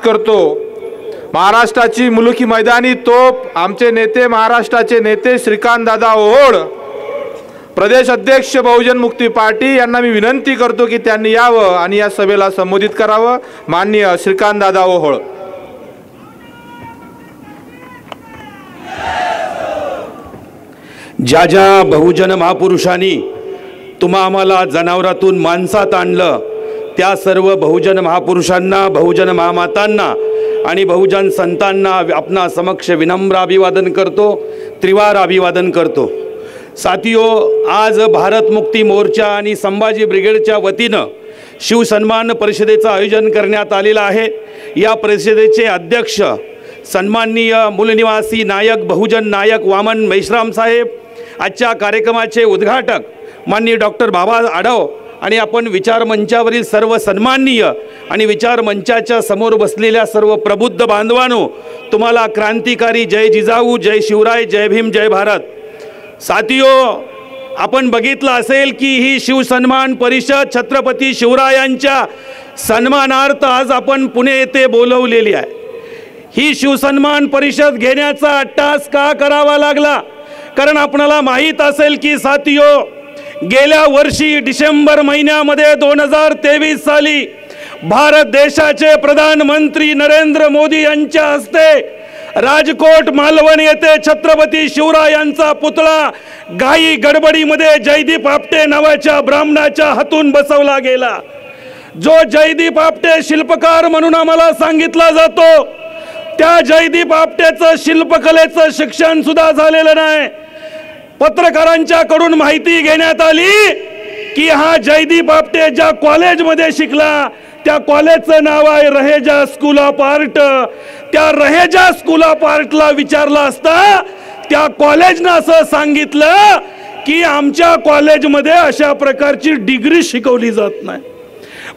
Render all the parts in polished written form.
करतो। महाराष्ट्राची मुलुकी मैदानी तोप आमचे नेते, महाराष्ट्राचे नेते श्रीकांतदादा ओहोळ, प्रदेश अध्यक्ष बहुजन मुक्ती पार्टी यांना मी विनंती करतो की त्यांनी यावं आणि या सभेला संबोधित करावं। माननीय श्रीकांतदादा ओहोळ। ज्या ज्या बहुजन महापुरुषांनी तुम्हा आम्हाला जनावरातून माणसात आणलं, त्या सर्व बहुजन महापुरुषांना, बहुजन महामातांना आणि बहुजन संतांना आपणा समक्ष विनम्र अभिवादन करतो, त्रिवार अभिवादन करतो। साथियो, आज भारत मुक्ती मोर्चा आणि संभाजी ब्रिगेडच्या वतीनं शिवसन्मान परिषदेचं आयोजन करण्यात आलेलं आहे। या परिषदेचे अध्यक्ष सन्माननीय मूलनिवासी नायक, बहुजन नायक वामन मेश्राम साहेब, आजच्या कार्यक्रमाचे उद्घाटक माननीय डॉक्टर बाबा आढाव आणि आपण विचार मंचावरील सर्व सन्माननीय आणि विचार मंचाच्या समोर बसलेल्या सर्व प्रबुद्ध बांधवांनो, तुम्हाला क्रांतिकारी जय जिजाऊ, जय शिवराय, जय भीम, जय भारत। साथियो, आपण बघितलं असेल की ही शिवसन्मान परिषद छत्रपती शिवरायांच्या सन्मानार्थ आज आपण पुणे येथे बोलवलेली आहे। ही शिवसन्मान परिषद घेण्याचा अट्टास का करावा लागला? कारण आपल्याला माहीत असेल की साथियो, गेल्या वर्षी डिसेंबर महिन्यामध्ये 2023 साली भारत देशाचे प्रधानमंत्री नरेंद्र मोदी यांच्या हस्ते राजकोट मालवण येथे छत्रपती शिवरायांचा पुतळा घाई गडबडीमध्ये जयदीप आपटे नावाच्या ब्राह्मणाच्या हातून बसवला गेला। जो जयदीप आपटे शिल्पकार म्हणून आम्हाला सांगितला जातो, त्या जयदीप आपटेचं शिल्पकलेचं शिक्षण सुद्धा झालेलं नाही। पत्रकारांच्याकडून माहिती घेण्यात आली की हा जयदीप आपटे ज्या कॉलेजमध्ये शिकला त्या कॉलेजचं नाव आहे रहेजा स्कूल ऑफ आर्ट। त्या रहेजा स्कूल ऑफ आर्टला विचारलं असता त्या कॉलेजनं असं सांगितलं की आमच्या कॉलेजमध्ये अशा प्रकारची डिग्री शिकवली जात नाही।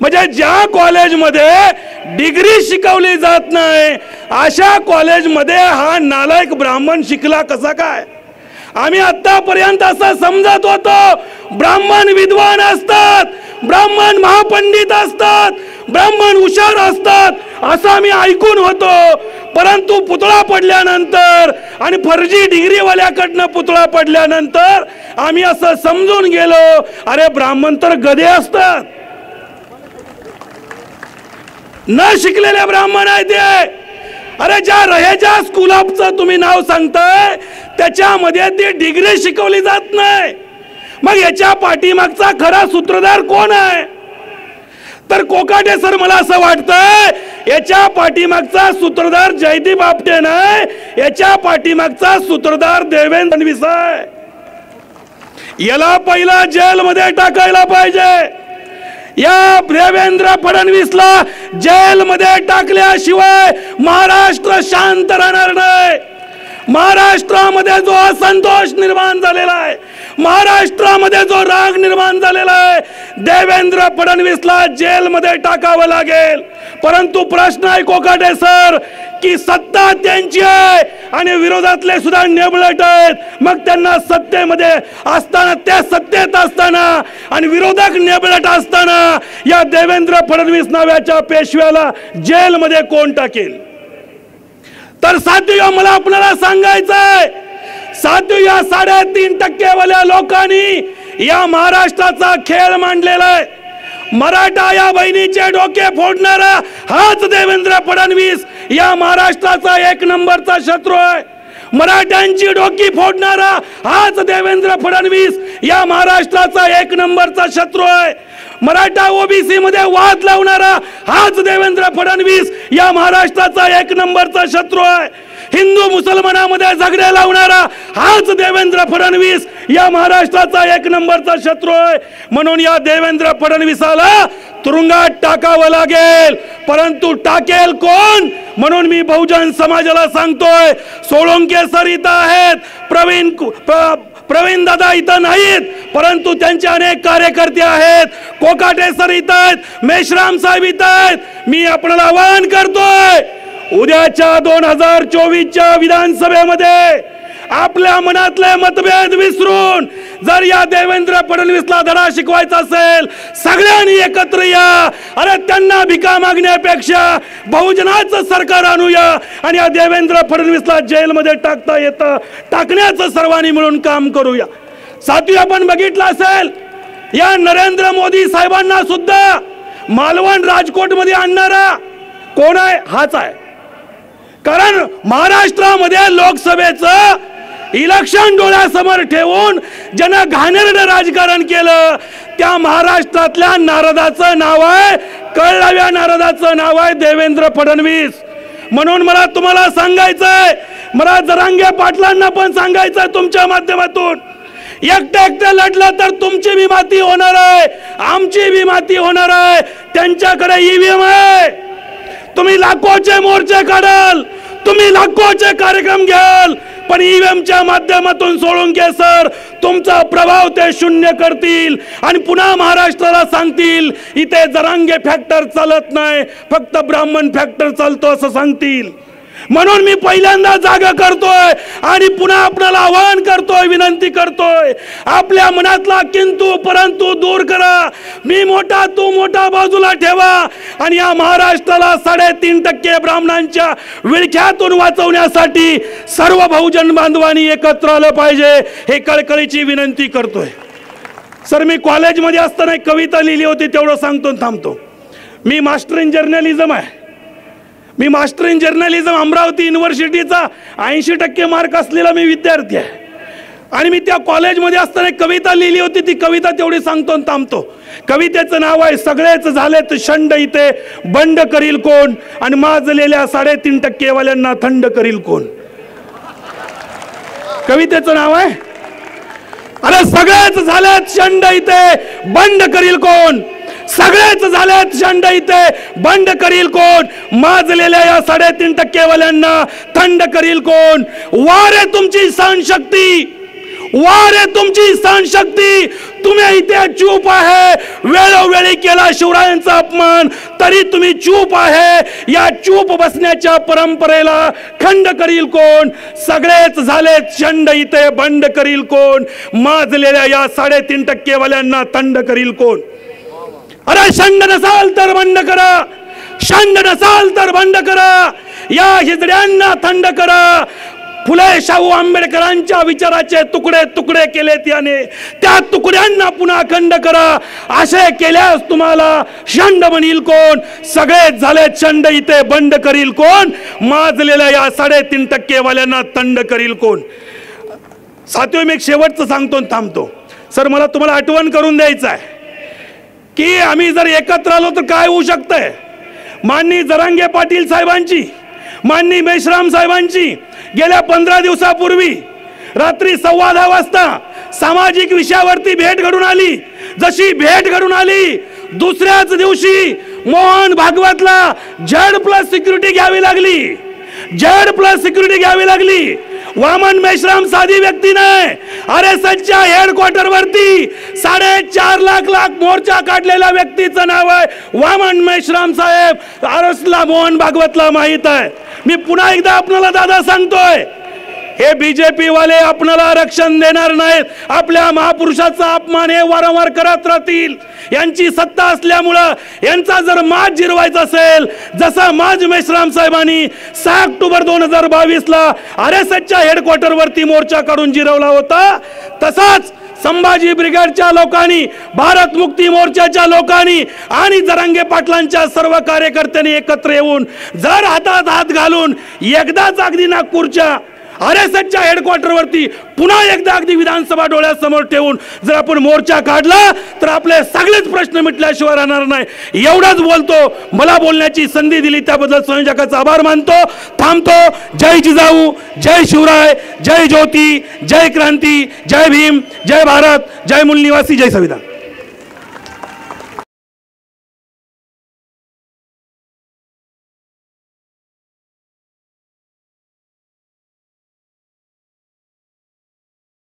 म्हणजे ज्या कॉलेजमध्ये डिग्री शिकवली जात नाही अशा कॉलेजमध्ये हा नालायक ब्राह्मण शिकला कसा काय? आम्ही आतापर्यंत असं समजत होतो ब्राह्मण विद्वान असतात, ब्राह्मण महापंडित असतात, ब्राह्मण हुशार असतात असं आम्ही ऐकून होतो। परंतु पुतळा पडल्यानंतर आणि फर्जी डिग्रीवाल्याकडनं पुतळा पडल्यानंतर आम्ही असं समजून गेलो, अरे ब्राह्मण तर गधे असतात, न शिकलेले ब्राह्मण आहे ते। अरे ज्या रहेजा स्कूल ऑफचं तुम्ही नाव सांगताय त्याच्यामध्ये ती डिग्री शिकवली जात नाही। मग याच्या पाठीमागचा खरा सूत्रधार कोण आहे? तर कोकाटे सर, मला असं वाटतंय याच्या पाठीमागचा सूत्रधार जयदीप आपटे नाही, याच्या पाठीमागचा सूत्रधार देवेंद्र फडणवीस आहे। याला पहिला जेलमध्ये टाकायला पाहिजे। या देवेंद्र फडणवीसला जेलमध्ये टाकल्याशिवाय महाराष्ट्र शांत राहणार नाही। महाराष्ट्रामध्ये जो असंतोष निर्माण झालेला आहे, महाराष्ट्रामध्ये जो राग निर्माण झालेला आहे, देवेंद्र फडणवीसला जेलमध्ये टाकावं लागेल। परंतु प्रश्न आहे कोकाटे सर की सत्ता त्यांची आहे आणि विरोधातले सुद्धा नेबळट आहेत। मग त्यांना सत्तेमध्ये असताना, त्या सत्तेत असताना आणि विरोधक नेबळट असताना या देवेंद्र फडणवीस नावाच्या पेशव्याला जेलमध्ये कोण टाकेल? तर साथियो, मला आपल्याला सांगायचंय, साथियो, या 3.5% वाल्या लोकांनी या महाराष्ट्राचा खेळ मांडलेला आहे। मराठा या बहिणीचे डोके फोडणारा हाच देवेंद्र फडणवीस या महाराष्ट्राचा 1 नंबरचा शत्रू आहे। मराठ्यांची डोकी फोडणारा हाच देवेंद्र फडणवीस या महाराष्ट्राचा 1 नंबरचा शत्रू आहे। मराठा ओबीसी मध्ये वाद लावणारा हाच देवेंद्र फडणवीस या महाराष्ट्राचा 1 नंबरचा शत्रू आहे। हिंदू मुसलमानामध्ये झगडे लावणारा हाच देवेंद्र फडणवीस या महाराष्ट्राचा 1 नंबरचा शत्रू आहे। म्हणून या देवेंद्र फडणवीसाला तुरुंगात टाकावं लागेल। परंतु टाकेल कोण? म्हणून मी बहुजन समाजाला सांगतोय, सोळंके सर इथं आहेत, प्रवीण दादा इथं नाहीत, परंतु त्यांचे अनेक कार्यकर्ते आहेत, कोकाटे सर इथं आहेत, मेश्राम साहेब इथं आहेत। मी आपल्याला आवाहन करतोय, उद्याच्या 2024च्या विधानसभेमध्ये आपल्या मनातले मतभेद विसरून जर या देवेंद्र फडणवीसला धडा शिकवायचा असेल सगळ्यांनी एकत्र या. अरे त्यांना भिका मागण्यापेक्षा बहुजनाचं सरकार आणूया आणि या देवेंद्र फडणवीसला जेलमध्ये टाकता येतं टाकण्याचं सर्वांनी मिळून काम करूया. सातवी आपण बघितलं असेल या नरेंद्र मोदी साहेबांना सुद्धा मालवण राजकोट मध्ये आणणारा कोण आहे? हाच आहे. कारण महाराष्ट्रामध्ये लोकसभेचं इलेक्शन डोळ्यासमोर ठेवून ज्यानं घाणेरडं राजकारण केलं त्या महाराष्ट्रातल्या नारदाचं नाव आहे, कळलाव्या नारदाचं नाव आहे देवेंद्र फडणवीस. म्हणून मला तुम्हाला सांगायचंय, मला जरांगे पाटलांना पण सांगायचंय तुमच्या माध्यमातून, एकटे लढलं तर तुमची बी माती होणार आहे, आमची बी माती होणार आहे. त्यांच्याकडे ईव्हीएम आहे. तुम्ही लाखोचे मोर्चे काढाल, तुम्ही लाखोचे कार्यक्रम घ्याल, पण ईव्हीएमच्या माध्यमातून सोडून घे सर, तुमचा प्रभाव ते शून्य करतील आणि पुन्हा महाराष्ट्राला सांगतील इथे जरांगे फॅक्टर चालत नाही, फक्त ब्राह्मण फॅक्टर चालतो असं सांगतील. म्हणून मी पहिल्यांदा जागा करतोय आणि पुन्हा आपल्याला आवाहन करतोय, विनंती करतोय, आपल्या मनातला किंतु परंतु दूर करा. मी मोठा तू मोठा बाजूला ठेवा आणि या महाराष्ट्राला 3.5% ब्राह्मणांच्या विळख्यातून वाचवण्यासाठी सर्व बहुजन बांधवांनी एकत्र आलं पाहिजे, हे कळकळीची विनंती करतोय. सर मी कॉलेजमध्ये असताना एक कविता लिहिली होती, तेवढं सांगतो थांबतो. मी मास्टर इन जर्नलिझम आहे. मी मास्टर इन जर्नलिझम अमरावती युनिव्हर्सिटीचा 80% मार्क असलेला मी विद्यार्थी आहे आणि मी त्या कॉलेजमध्ये असताना एक कविता लिहिली होती. ती कविता तेवढी सांगतो आणि थांबतो. कवितेचं नाव आहे सगळेच झालेत शंड इथे बंड करील कोण आणि माजलेल्या 3.5% वाल्यांना थंड करील कोण. कवितेचं नाव आहे अरे सगळेच झालेत शंड इथे बंड करील कोण, सगळेच झालेत शंड इथे बंड करील कोण, माजलेल्या या 3.5% वाल्यांना थंड करील कोण. वारे तुमची सहनशक्ती, वारे तुमची सहनशक्ती, तुम्ही इथे चूप आहे. वेळोवेळी केला शिवरायांचा अपमान तरी तुम्ही चूप आहे. या चूप बसण्याच्या परंपरेला खंड करील कोण, सगळेच झालेत शंड इथे बंड करील कोण, माजलेल्या या 3.5% वाल्यांना थंड करील कोण. अरे शंड नसाल तर बंड करा, शंड नसाल तर बंद करा, या हिजड्यांना थंड करा. फुले शाहू आंबेडकरांच्या विचाराचे तुकडे तुकडे केलेत याने, त्या तुकड्यांना पुन्हा अखंड करा. असे केल्यास तुम्हाला शंड म्हणील कोण, सगळे झालेत शंड इथे बंड करील कोण, माजलेल्या या 3.5% वाल्यांना थंड करील कोण. सातवे मी एक शेवटचं सांगतो आणि थांबतो. सर मला तुम्हाला आठवण करून द्यायचं आहे की आम्ही जर एकत्र आलो तर काय होऊ शकतंय. माननीय जरांगे पाटील साहेबांची, माननीय मेश्राम साहेबांची गेल्या 15 दिवसापूर्वी रात्री 10:15 वाजता सामाजिक विषयावरती भेट घडून आली. जशी भेट घडून आली दुसऱ्याच दिवशी मोहन भागवतला Z+ सिक्युरिटी घ्यावी लागली, Z+ सिक्युरिटी घ्यावी लागली. वामन मेश्राम साधी व्यक्ती नाही. RSSच्या हेडक्वार्टर वरती 4.5 लाख मोर्चा काढलेल्या व्यक्तीचं नाव आहे वामन मेश्राम साहेब. RSSला मोहन भागवतला माहित आहे. मी पुन्हा एकदा आपल्याला दादा सांगतोय, हे बीजेपी वाले आपल्याला आरक्षण देणार नाहीत. आपल्या महापुरुषाचा अपमान हे वारंवार करत राहतील. यांची सत्ता असल्यामुळं यांचा जर माज जिरवायचा असेल, जसा माज मेश्राम साहेबांनी 6 ऑक्टोबर 2022ला RSSच्या हेडक्वार्टर वरती मोर्चा काढून जिरवला होता, तसाच संभाजी ब्रिगेडच्या लोकांनी, भारत मुक्ती मोर्चाच्या लोकांनी आणि जरांगे पाटलांच्या सर्व कार्यकर्त्यांनी एकत्र येऊन जर हातात हात घालून एकदाच अगदी नागपूरच्या RSSच्या हेडक्वार्टर वरती पुन्हा एकदा अगदी विधानसभा डोळ्यासमोर ठेवून जर आपण मोर्चा काढला तर आपले सगळेच प्रश्न मिटल्याशिवाय राहणार नाही. एवढंच बोलतो. मला बोलण्याची संधी दिली त्याबद्दल संयोजकाचा आभार मानतो. थांबतो. जय जिजाऊ, जय शिवराय, जय ज्योती, जय क्रांती, जय भीम, जय भारत, जय मूल निवासी, जय संविधान.